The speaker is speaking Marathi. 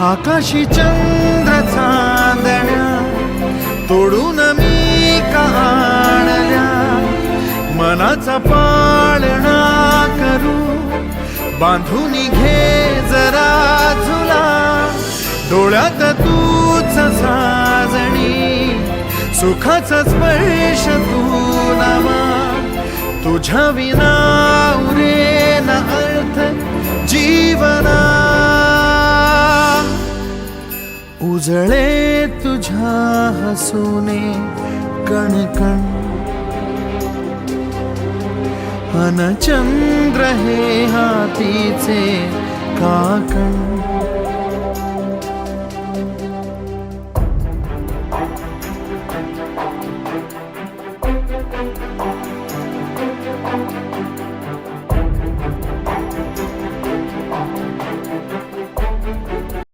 आकाशी चंद्र चांदण्या तोडून मी का आणल्या, मनाचा पाळणा करू बांधून घे जरा झुला, डोळ्यात तूच साजणी सुखाचा स्पर्श तू नामा, तुझ्या विना उरेन अर्थ जीवना, उजळे तुझ्या हसूने कणकण, अन चंद्र हे हातीचे काकण.